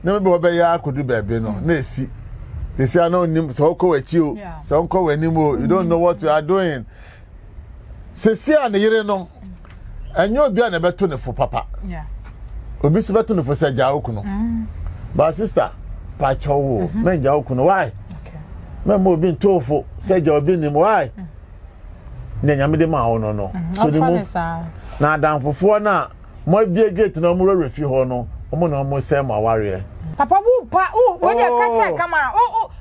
na me be ya akodu bebe no na esi they say no nim so ko wachi o so ko wanim o you don't know what you are doing sesi a ne yire no enyo obi a na beto ne fo papa obi so beto ne fo se ja oku no ba sister pa chowo me ja oku no why me mo obi ntofo se ja obi nim why ne nyame de ma ho no so de mu na adanfofo na mo bie gate na mo refi ho no mo na mo se ma ware papa bu pa wo de ka che kama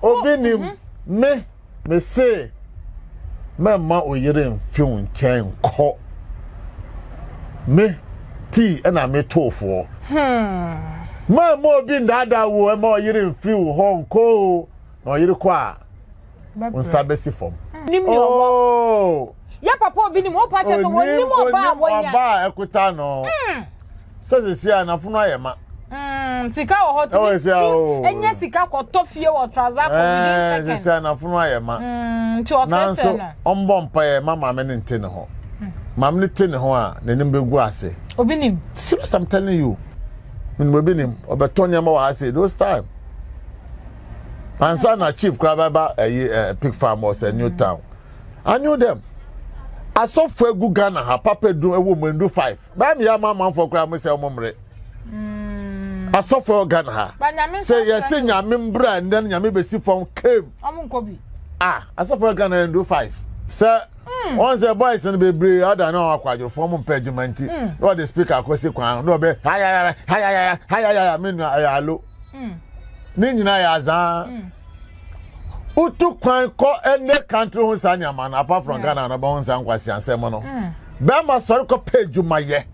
Obinim me say ma oyire mfi nchen ko me ti na me tofo ma obi ndada wo ma oyire mfi ho nko na oyire kwa unsa besi fom oh ya papa Obinim o pa che so wonim oba abonya ba ekuta no sese anafunu ayema sika wo hot enya sika ko tofie wo trouser ko within second sese anafunu ayema nti otete no ombo mpa mama me nte ne ho mam ne te ne ho a nanim begu ase Obinim serious I'm telling you min Obinim obetonya ma wa ase those time ansa na chief krababa pig farm was a new town I knew them asofu egu Ghana ha papa drum ewo mwendu 5 ba mi ya mama for kra mo se omomre asofu Ghana ha say yes nyame mbra ndan nyame besi fom came omunkobi asofu Ghana ndu 5 say once the boys no be brave other na akwadwo fom mpajumanti no the speaker akosi kwan no be hayaya me no ayalo ni nyina ya za utu kwan ko ene country hu sanya man apart from Ghana na ba hu san kwasi ansem no be ma sori ko page maye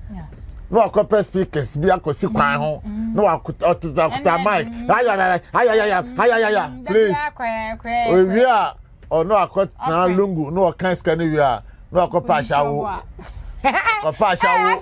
no akope speakers bi akosi kwan ho no akuta mic ayaya please we are or no akota lungu no kan scan we are no akopa shawo papa shawo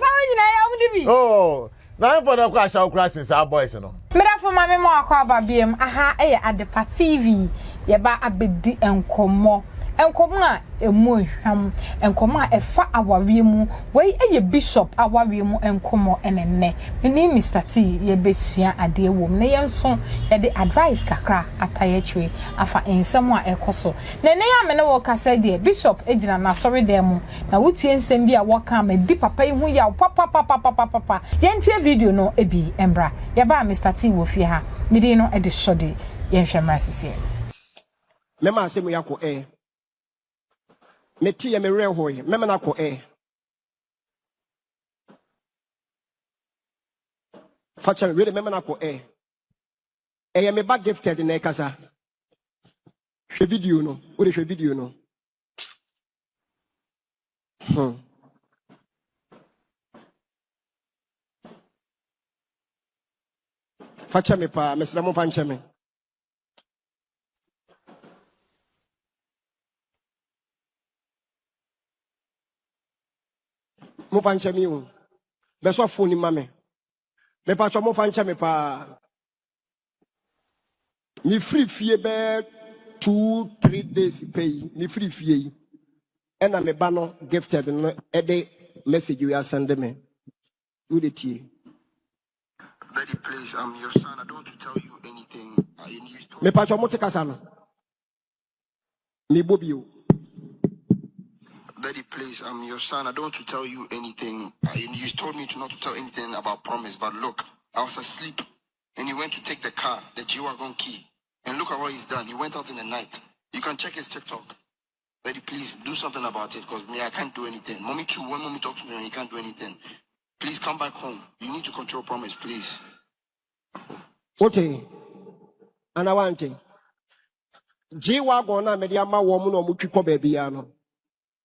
oh na for the kwa shawo crisis our boys no mera for mama mo akwa ababiem aha Adepa TV ye ba abedi enkomo a emu hwam enkomo a efa awawie mu wei bishop awawie mu enkomo enenne ni Mr T ye besua ade wom na yenso ye de advice kakra atayechwe afa ensem a ekoso na ne ya me ne wo kasa de bishop ejina na sorry dem mu na wutie nsem bi a wo ka ma di papa ihu ya papa yentie video no ebi embra ye ba Mr T wo fie ha midi no ede shode yenhwe mrasese mema asemu yako meti ya mere hoye mema nako facha really mema nako ya me ba gifted na kasa hwe video no wo de hwe video no facha me pa mesra mo fancha me mo fancha mi o be so phone mame me pa cho mo fancha me pa mi free fie be 2-3 days pay mi free fie and me ba no gifted no e de message you are send me who the tea Daddy, please, I'm your son. I don't want to tell you anything. Me pa cho mo te kasa no me bobio Daddy, please, I'm your son. I don't want to tell you anything. You told me not to tell anything about promise, but look, I was asleep, and he went to take the car, the G-Wagon key, and look at what he's done. He went out in the night. You can check his TikTok. Daddy, please, do something about it, because me, I can't do anything. Mommy too, when mommy talks to me, he can't do anything. Please come back home. You need to control promise, please. Okay. And I want it. G-Wagon na mediama woman no mu twiko ba bia no.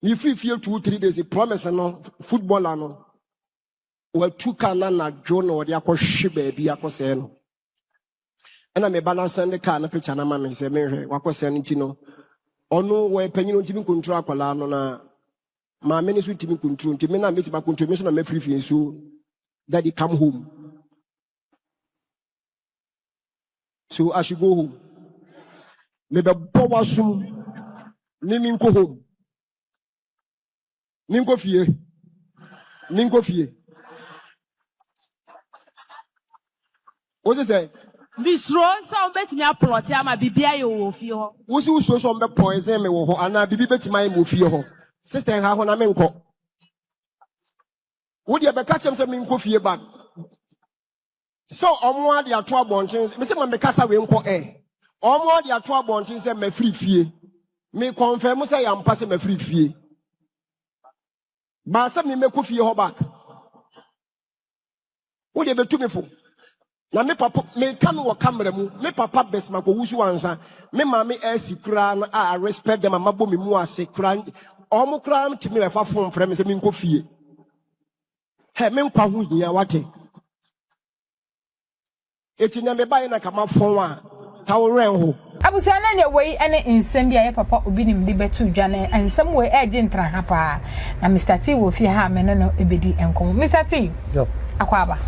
Ni free 2-3 days promise no footballer no. Well two can na John or the akohwe ba bia akose no. Na me balance send car na picture na ma me se me hwe wakose no ntino. Ono we panyin ntimi control akwala no na ma me ni so ntimi control ntimi na me tiba control me so na me free fie so daddy come home. So I should go home. Maybe bowa sum ni minko home. Ninko fie. Ninko fie. What is it? Bistro so betimi aplot ama bibia ye wo fie ho. Wo si usuo so mbe poison me wo ho ana bibi betima ye mo fie ho. Sister ha ho na me nko. Wo de be ka chem se me nko fie back. So omo ade ato abonten me se me kasa we nko omo ade ato abonten se me free fie. Me confirm say ya mpa se me free fie. Ba se me ko fie ho back. Wo de be tu me fo. Na me papa me kan wo camera mu me papa besma ko wusu ansa me mama asi kura na I respect them amabo me mu ase kura omo kura ntimi me fa fon frɛ me se me nko fie he me nkwa ho hia wate eti na me bae na kama fon a ka wo ren ho abusia na ne wei ene nsem bia ye papa Obinim de betu dwa na nsem wei eje ntra ha pa na Mr. T wo fie ha me no ebedi enkom Mr. T akwaba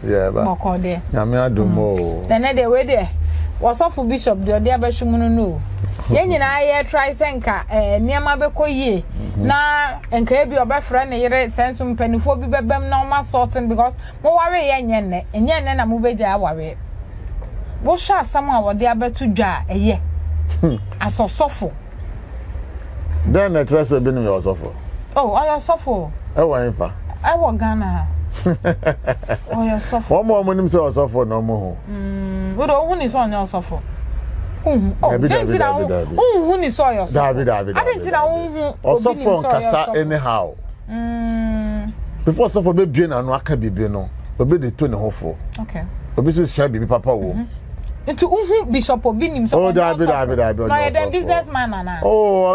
yeah ba moko de nyame adomo na de we de Wasofo Bishop de ode abahwemu no ye nyina ye try senka niam bekoyie na enka ebi obefra ne yere senso mpanifo bi bebem na ma sorting because mo ware ye nyenne na mo beja aware wo sha asam a wode abetu dwa eye asosofo then na trust Obinim your sofo oh oyo sofo e wa infa I wo Ghana oyo sofo one more nim say sofo no mo ho we do woni so onyo sofo denti na woni so oyo sofo denti na won sofo nkasa anyhow before sofo be bie na no aka bibi no obi de to ne ho fo okay obi so share bibi papa wo into Bishop Obinim so David no the businessman na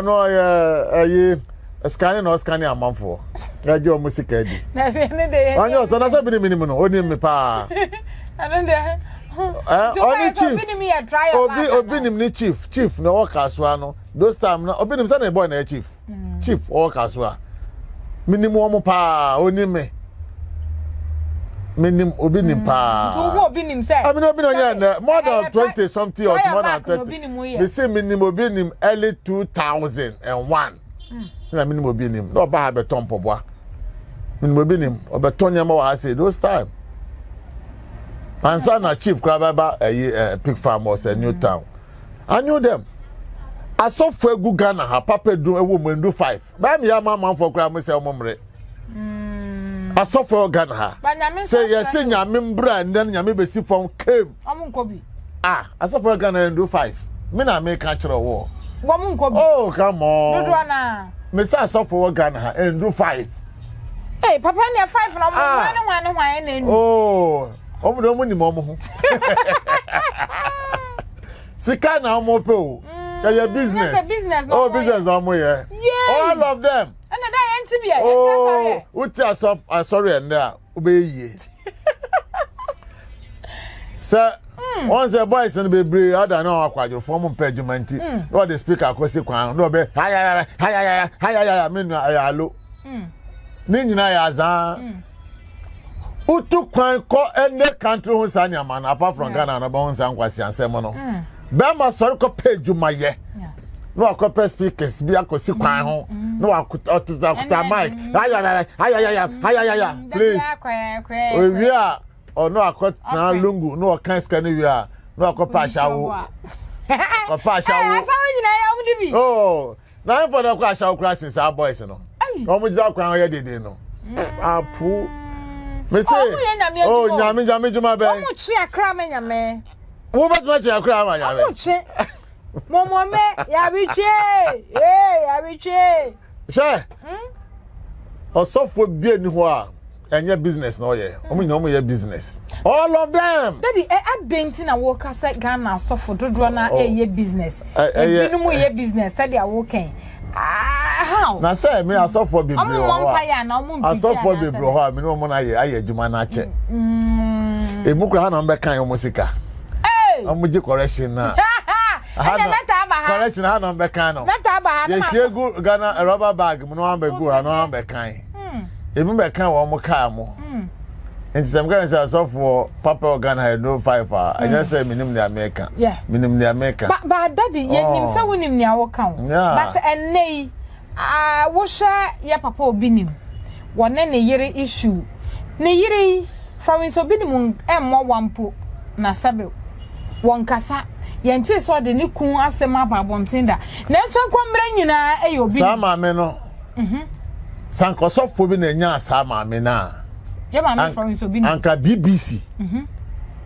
no scanning or scanning amanfo ya je o music edi na be ne de anyo so na say Obinim no oni me pa and then only chief Obinim ni chief na work aswa no those time na Obinim say na boy na chief work aswa minimum mo pa oni me minim Obinim pa to Obinim say I mean Obinim more than 20 something or more than 30 they say minim Obinim early 2001 na minim Obinim no ba ha beton poboa minim Obinim obeton yama wa say those time Ansa na chief krababa pig farm was a new town. I knew them. I saw for Ghana ha papa do a woman do 5. Ba me ya man for kra me say omomre. I saw for Ghana ha. Say yes nyame mbra and then nyame besi from came. Omunkobi. I saw for Ghana and do 5. Me na make catch wo. Womunkobi. Oh come on. Do na. Me say I saw for Ghana ha and do 5. Hey papa na 5 na mo wan na nu. Oh. Omo do mo ni mo ho. Sika na omo pe o. Ya business. It's a business no. Oh business omo ye. All of them. And that enti bia, oh, uti sorry and there obeye. Sir, once the boys and be brave other no akwadro form pejumenti. No the speaker akosi kwan. No be hi me no ayalo. Ni nyina ya azan. Utu kwan ko ene country hu sanya man apart from Ghana na bon san kwasi ansem no be ma sori ko page maye no akope speakers bi akosi kwan ho no akuta mic ayaya please we are or no akota lungu no kan scan we are no akopa ashawo papa ashawo oh na for the kwa ashawo class our boys no omo jira kwan ye dede no apu me say oh nyame juma be omo chi akra me nyame wo ba tuma chi akra ma nyame omo chi momo me ya biche ya biche she osofo bi ani ho a enye business na oye omo ye business all of them daddy adenti na wo ka say Ghana osofo dodo na ye business ebinu mo ye business say dia wo kan how na say me asofo be bro asofo be bro ha me no mo na aye adwuma na che emukura ha na mbe kan omo sika omo ji correction na correction ha na mbe kan no ye fiegu Ghana rubber bag mo no ambe gu ha no ambe kan emu be kan wo mo ka mo nti sem gan say asofo papa Ghana no 5 I just say minim the America minim the America but daddy ye nim say wonim nia wo kan but enei wo sha ya papa Obinim wona ne yere issue ne yere Florence Obinim emmo wampo na sabe won kasa yente so de ne kun asem ababonten da na so kwamre nyina obi sa maame no sankosofo bi na nya sa maame na ya maame Florence Obinim anka BBC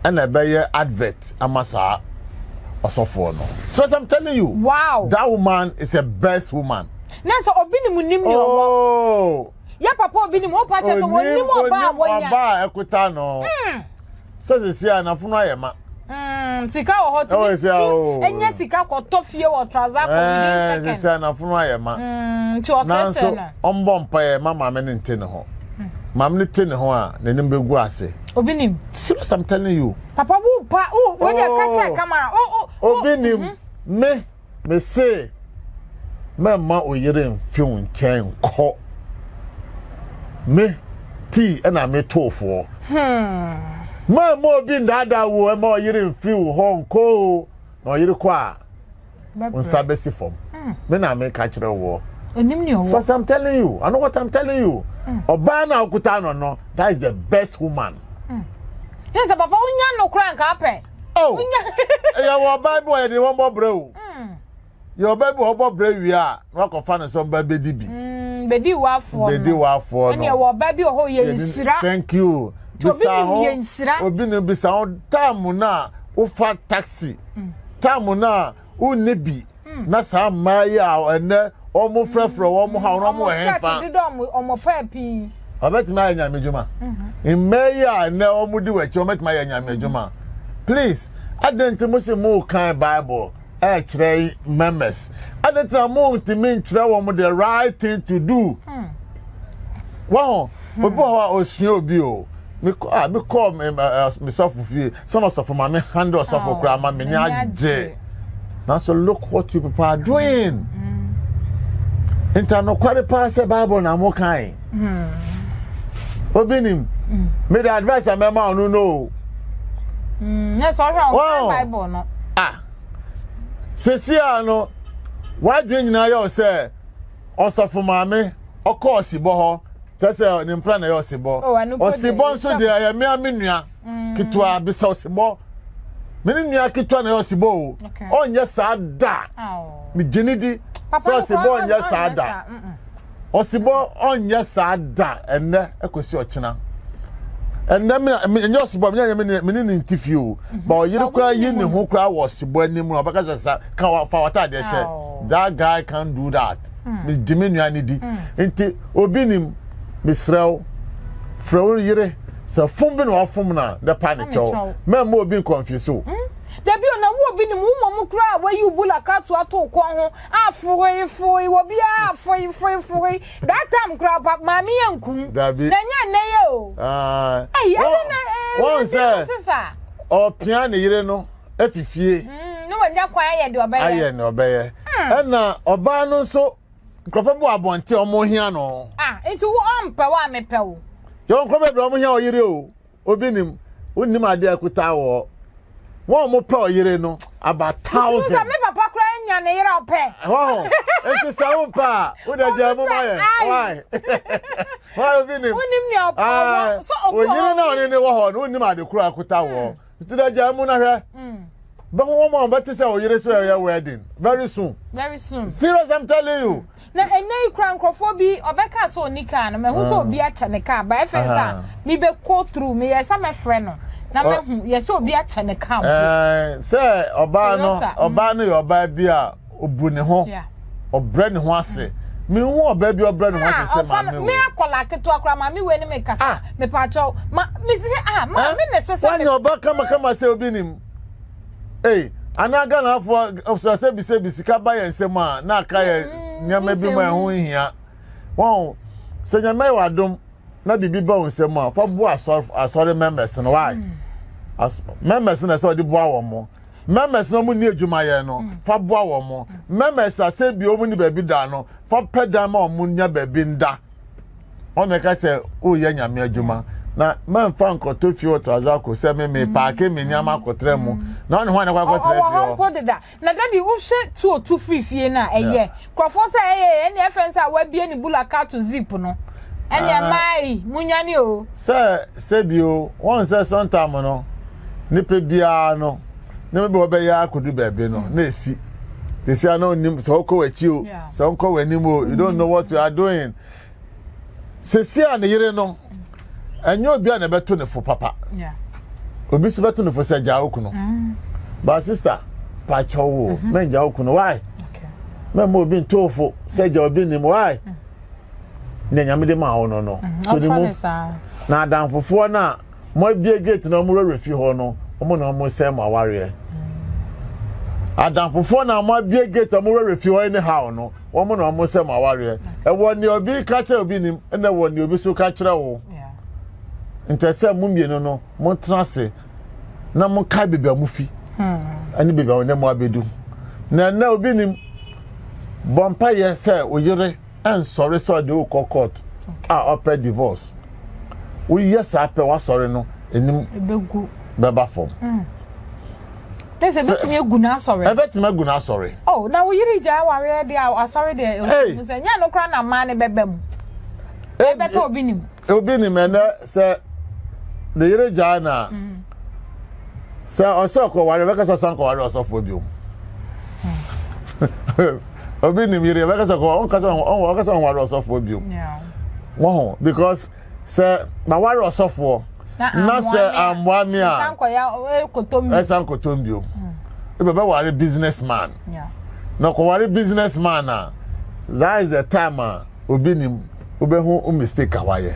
and a better advert amasa osofo no. So as I'm telling you, wow, that woman is the best woman. Na so Obinim nim ni owo. Ya papa Obinim o pa che so wonim oba abonya. Oba ekuta no. So se sia na funu ayema. Sika o hot enya sika ko tofie wo trouser ko within second. Se na funu ayema. Ti o tete no. Ombo mpa mama me nte ne ho. Mam ne te ne ho a nanim begu ase. Obinim. Serious, I'm telling you. Papa bu pa we dey catch camera. Obinim me say mama oyere mfiun nchen ko. Me ti na me tofo. Mama obi ndada wo ma oyere mfiun ho nko. Na oyere kwa. Unsabesi form. Me na me ka kire wo. Onim ni owo. So I'm telling you, I know what I'm telling you. Obana okuta no, that is the best woman. Yes, papa unya no kran ka pe. Oh. Ya wo Bible e dey won bo breu. Your Bible obo breu wi a, no ko fa no so mba bedi bi. Bedi wa afo. Bedi wa afo no. Ene wo Bible ho ye nsira. Thank you. Obi no bisa on time na wo fa taxi. Time na wo nebi. Na sa mai a ene omo frefro omo ha omo henfa. Di do omo papi. Obet ma nya medjuma. In meya na omudi wechi obet ma nya medjuma. Please, adent mo se mo kan Bible kire members. Adent mo ntimi kire wo mo the right thing to do. Wow, obo ha osia obi o. Me call me sofofie. Some of my me handle sofo kra ma me ni aje. Now so look what you people are doing. Interno kware pass Bible na mo kan. Obinim. Me the advice am ma onu no. Na so hwe Bible no. Sesia no. Wa dwen nyina yo say osofo maame okọ osibo ho. Tese ni mpra na yo osibo. Osibo nso de ya me amenua. Kitwa bisa osibo. Me ni nua kitwa na yo osibo. Onye sa da. Me jenidi. So osibo onye sa da. Osibo onye sa da enne ekosi ochina enne me nye osibo me ni ntifio ba oyire kwa yi ne ho kwa wo osibo anim no baka sasa ka fa wata de she that guy can do that me dimenu ani di enti Obinim misraw frawo yire sa fumbi no afum na the panic chow me mo obi confuse o Debi ona wo Obinim wo mo kra wa yu bula ka to ato ko ho afoi wo bia afoi that time kra pap mami yankun na nya neye o won say o pian yire no afifie no wanya kwa aye de obeye aye no obeye na oba no so nkrofa bu abonte omo hia no enti wo ampa wa mepe wo yo nkrofa be omo hia o yire o Obinim unnim ade akuta wo wọ́n mo pẹ́ oyire no about 1,000. Ṣé mi papa kura nya ne yira ọpẹ́. Eti sawun pa o de je mo ma ye. Why? Why Obinim? Onim ni ọpẹ́. So oyire na oni ni wo ho no onim ade kura akuta wo. Ti de je mo na hwe. Ba mo mo ba ti say oyire so your wedding very soon. Very soon. Serious, I'm telling you. Na enei kura nkrofo bi obeka so onika na me hu so obi acha ne ka ba efensa mi be go through me yesa me frɛ no. Na me hu yes obi acha ne ka. Say oba no your oba bi a obu ne ho. Obre ne ho ase. Me hu oba bi obre ne ho ase se ma me. Me akola keto akra ma me we ni me kasa. Me pa cho ma me say ma me necessary. When your oba kama say Obinim. Hey, anaga na afọ so se bi sika ba ye nsem a na aka ye nyama bi ma ho hia. Won se nyama wa dom na bibi ba nsem a fa bo asori members no why? Members na say odi bo awo mo. Members no mu ni adwuma ye no fa bo awo mo. Members ase bi o mu ni ba bi da no fa peda ma o mu nya ba bi nda. O me ka say o ye nyame adwuma. Na man fan ko to fi oto azako se me paake me nyama kotre mu na one hwan na kwa kotre fi o deda na daddy wo hye 202 free fie na eye krofo se eye ene efense a wa bie ni bula ka to zip no ene mai munyani o se bio won se sometime no ni pe bia no na me be ya akodu bebe no na esi they say no nim so ko wachi o so ko wanim o you don't know what you are doing sesi a ne yire no enyo obi a na beto ne fo papa obi so beto ne fo se ja okuno but sister pa chowo men ja okuno why men mo obi ntofo se ja obi nim why ne nyame de ma ho no so de mo na adanfofo na mo bie gate na mo refi ho no mo na mo se ma ware adanfofo na mo bie gate mo refi ho anyhow no wo mo na mo se ma ware e woni obi ka che obi nim na woni obi so ka kire wo ntese mo mie no mo trance na mo ka bebe amufi ani bebe wona mo abedu na obi nim bompa yese oyire and sorry so the court upper divorce we yes appe wa sorry no enim ebegu beba form they say betimi eguna sorry betimi eguna sorry oh na we yiri ja wa we dey sorry dey we say nya no kra na ma ne bebem bebe obinim and say the yiri ja na say osoko ware beka sasan ko ware osofo biom Obinim yiri beka sa ko on kasa on ware osofo biom wow because say ba ware osofo na say amwami a sanko ya kotombi sankotombio e be ware businessman no ko ware businessman na that is the time obinim obehu mistake awaye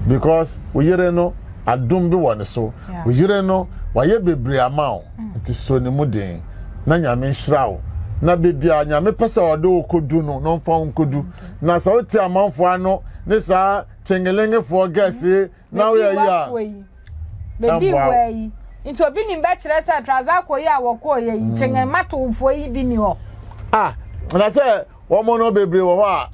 because oyire no adum bi woni so oyire no waye bebre amao nti so ni muden na nyame nhyirawo na bebia nyame pese odo okodu no mfa nkodu na so oti amanfo ano ne sa chengelenge fo gase na we ya bebi we into bi ni be kire se traza koyi awoko ye chengel matofo yi bi ni ho na say wo mo no bebre wo ho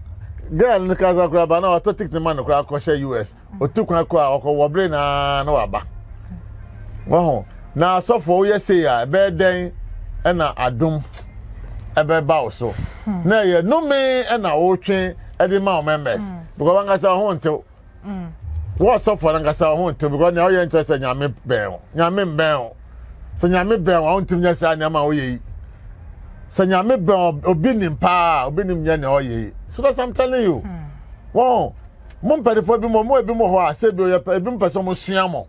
girl ni kaza kura ba na wato tik ni man kura ko she US otukwa ko akọ wobre na waba wo na sofo ye say ya be den na adum ebe ba so na ye no me na wo twen e di ma members because wan gasa ho ntew what sofo na gasa ho ntew because na oye nche se nyame ben se nyame ben wa ntim nya sa nyama wo ye se nyame ben obinim pa obinim nya na oye so that's I'm telling you wow mo perifo bi mo ebi mo ho a se bi oye ebi mpeso mo sua mo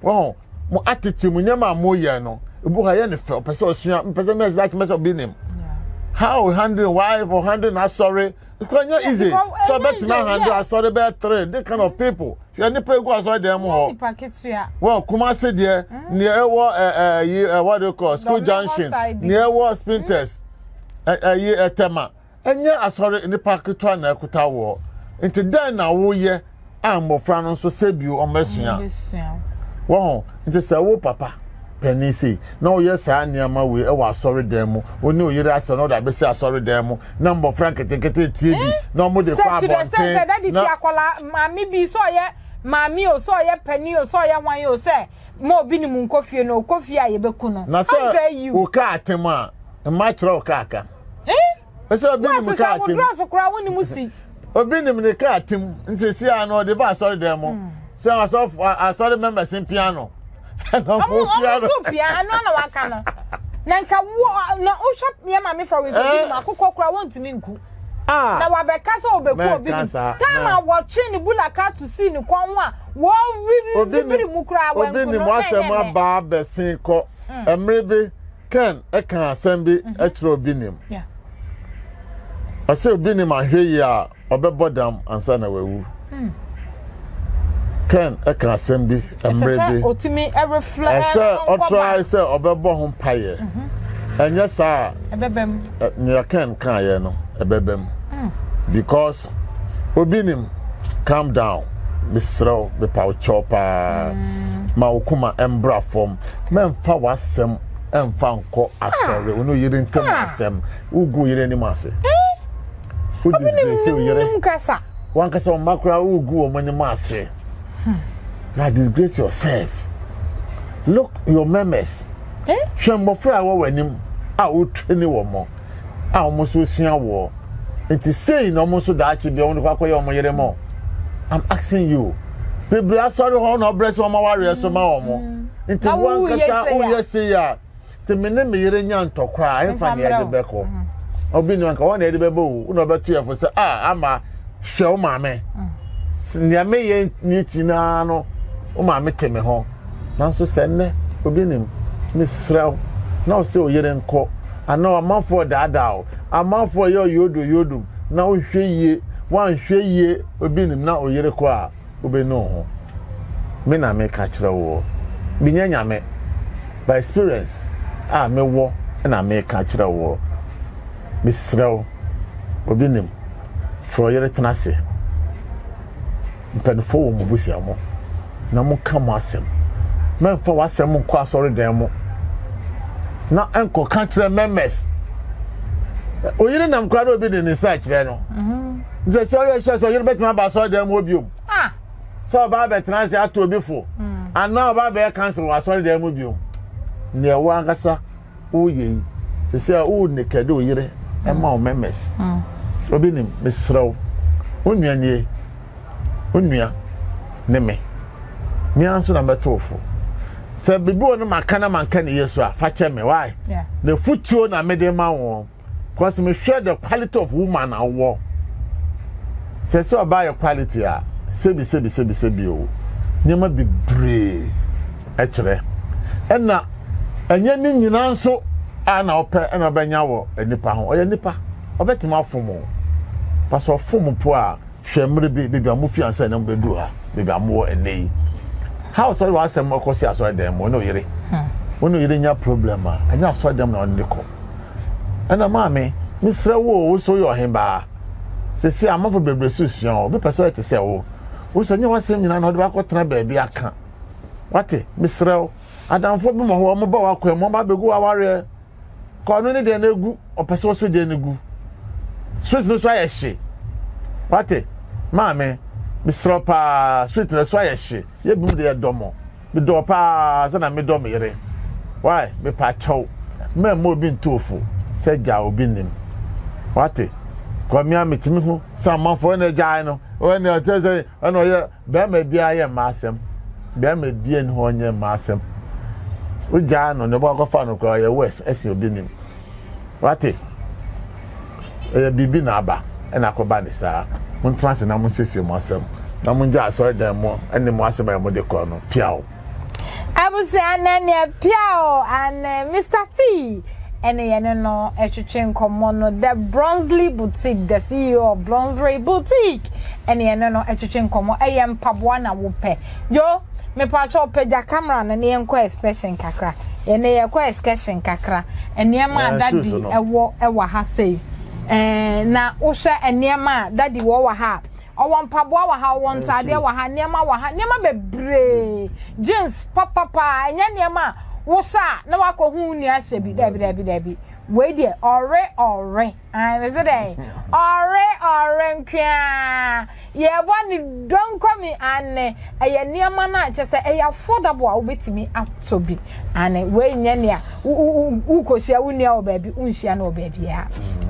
wow mo attitude mo nyama mo ye no ebu ha ye ne fe opeso sua mpeso me exact me so obinim how handling wife or handling a sorry it's quite easy so bet man handle a sorry be 3 this kind of people you any pay go sorry them ho well kuma say there near what they call school junction near what sprinters tema enya asori ni packet twa na ekuta wo nti den na wo ye ambofra no so sebio omesua wo nti se wo papa penisi na o yes aniama we e wa sorry dem oni oyire ase no da be se sorry dem na mbo frank ketekete tie bi na mo de kwa bonte na akola mami bi so ye mami o so ye pani o so ye wan ye o se mo obi ni mu nkofie no okofie a ye beku no na se o ka atem a ma kira o ka aka ese obi ni mu ka atem wo so kura woni mu si obi ni mu ne ka atem nti si ano de ba sorry dem se sorry members in piano piano na wakana na nka wo na o shop me ma me for we so bi ma kokko kura won timi nku na wa be kasa obeku obi time a wo twi ni bulaka to see ni kwan wa wo zibiri mu kura wa nku obi ni mo asem ba besin ko emrebe ken e kan asem bi e kiro obi nim ase obi nim ahwe yi a obebodam ansa na wawu ken e kan asem bi emrebe otimi e reflect ase o try say obebo ho paye enye sa ebebem ni ken kan ye no ebebem because obinim calm down misro be power chopa ma okuma embra form memfa wasem emfa nko asore ono yire ntem asem ugu yire ni mase obinim yire nkasa wankasa makra ugu o mani mase na disgrace yourself look your memes hwemmofra wo wanim a wotwene wo mo a wo so sua wo enti say no mo so da achi bi wo kwakoye wo yere mo I'm asking you people are sorry how no bless wo ma ware so ma wo mo enti wankasa o ye say ya te me ne me yere nya ntokwa emfa ne de beko Obinim anka wona de bebo wo no beto yefo se ama hwe wo maame ne me ye ni china no wo maame teme ho nanso se ne Obinim misraw na o se o yere nko ana amanfo daadao amanfo ye yodo na o hwe yie wan hwe yie Obinim na o yere ko a obenu ho me na me ka kire wo binyanya me by experience me wo na me ka kire wo misraw Obinim fro yere tenase mpenfo wo mu busia mo na mo ka mo asem menfa wasem nko asori dan mo na enko ka kire members oyire nam kwa na obi de ne sa kire no nze se oye hye so oyire betima ba asori dan mo obiom so ba be tenase ato obi fo ana ba be cancel wasori dan mo obiom ne wo angasa oye se o ne kede oyire ema o members Obinim misraw onua nie onua ne me anso na metofo se bibi onu makana manka ne Yesu a fa che me why the futuo na me de ma won because me share the quality of woman awo se so about your quality a sebi o nyema bibre e kire ena enye ni nyina nso ana ope ena obenya wo enipa ho oye nipa obetima fomo paso fomo po a hwemre bi amofi ansa na mbedu ha bi amo enei how sorry was some kosi asori dem no yire wono yire nya problem a anya asori dem na oniko ana maame misra wo so yo hemba sesi amafo bebre susuan o be person ete se wo so nya wasem nyina na ode ba kotena ba bi aka wate misra adamfo bi mo ho mo ba wakwa mo ba begu aware ko no ne de na egu o person so de na egu street no so ayeshi wate maame misra pa street no so ayeshi ye bi mu de domo bi do pa za na me do me yere why me pa chow me mo bi ntofo se ja Obinim wate ko mi ametimi ho sa manfo na ja no o ne o teze ono ye be ma bia ye masem be ma bia ni ho nye masem o ja no ne bo akofa no ko ye west esi Obinim wate bibi na aba na akoba ni sa mun transe na mun sesi mo asem na mun ja asori dan mo ene mo asem ya mo de ko no piao abusi anania piao and Mr. T ene yene no etwetwe nkomo no the Bronsley Boutique the CEO of Bronsley Boutique ene yene no etwetwe nkomo eye mpaboa na wope jo me pa cho peja camera na ne enko expression kakra ene ye ko excursion kakra ene ma daddy ewo ha sei na wo hwe ene ma daddy wo wa ha owo mpaboa wa ha wo ntade wa ha niema wa ha niema bebre jeans papa enya niema wo sa na wako hu ni ase bi dabi we de ore and is it ore nkwa ye boni don komi ane eye niema na chese eye affordable a obetimi atobi ane we nya ne a ukosia unia obabi unhia na obabi a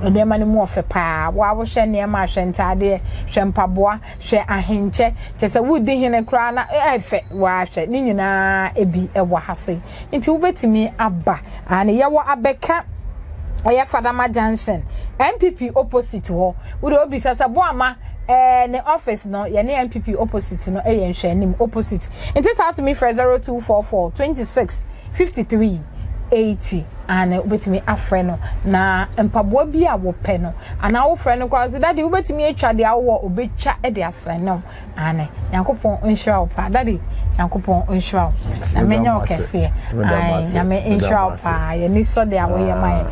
niema ne mu ofe pa wa wo hwe niema hwe ntade hwe mpaboa hwe ahenche chese wudi hene kra na efe wa hwe ni nyina ebi ewa hase nti ubetimi aba ane ye wo abeka oya Fadama Junction MPP opposite ho we do obi sasa boama ne office no ye ne MPP opposite no e ye hwanim opposite it is out to me for 0244 26 53 80 and ubetimi afre no na mpaboa bi a wo pe no ana wo fre no kwa so daddy ubetimi atwa de awo obetwa e de asan no ane yakopon onhwa pa daddy yakopon onhwa na menya okese ai nyame onhwa pa ye ni so de awo ye mai